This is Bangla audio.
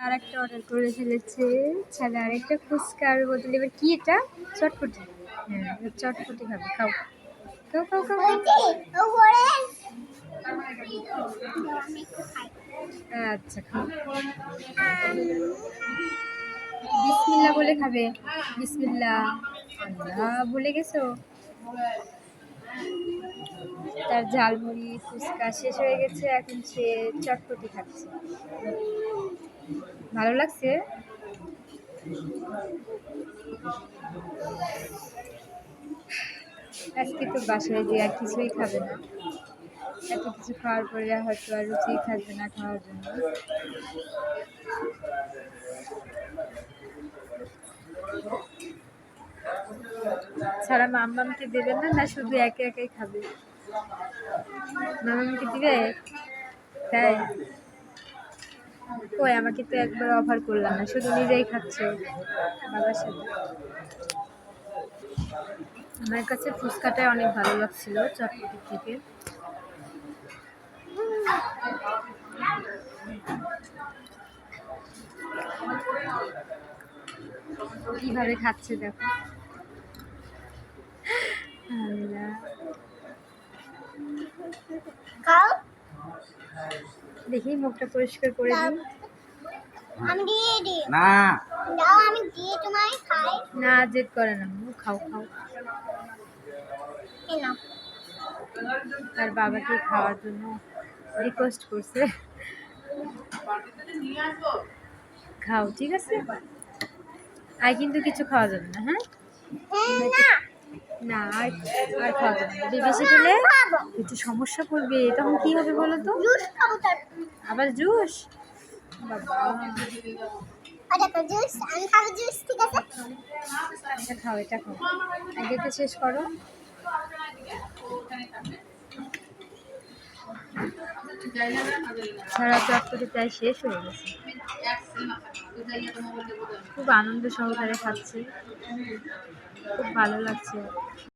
আর একটা অর্ডার করে ফেলেছে ছাড়া আরেকটা ফুচকার বদলে এবার কি এটা চটপটি। হ্যাঁ চটপটি খাবে, খাও খাও খাও খাও আচ্ছা খাও। বিসমিল্লাহ বলে খাবে, বিসমিল্লাহ। আল্লাহ ভুলে গেছো। তার ঝালমুড়ি ফুচকা শেষ হয়ে গেছে, এখন সে চটপটি খাচ্ছে। ভালো লাগছে। আজকে তো বাসায় যে আর কিছুই খাবে না, এত কিছু খাওয়ার পরে হয়তো আর রুচিই থাকবে না খাওয়ার জন্য। ছাড়া মাম্মামকে দেবেন না, না শুধু একে একাই খাবে? মাম্মামকে দিবে? তাই কই, আমাকে তো একবার অফার করলাম না, শুধু নিজেই খাচ্ছে বাবার সাথে। আমার কাছে ফুচকাটাই অনেক ভালো লাগছিল চটপটির থেকে। কিভাবে খাচ্ছে দেখো। দেখি মুখটা পরিষ্কার করে দিই। আমি দিয়ে দিই না, দাও আমি দিয়ে তোমায় খাই না, জেদ করে না, খাও খাও। তার বাবাকে খাওয়ার জন্য রিকোয়েস্ট করছে, খাও ঠিক আছে। আর কিন্তু কিছু খাওয়া যাবে না, হ্যাঁ না, আর আর খাওয়া যাবে না। বেশি খেলে একটু সমস্যা করবে, তখন কি হবে বলো তো? আবার জুস? বাবা এটা খাও, এটা খাও, আগে তো শেষ করো। সারা চটপটি প্রায় শেষ হয়ে গেছে, খুব আনন্দ সহকারে খাচ্ছে, খুব ভালো লাগছে।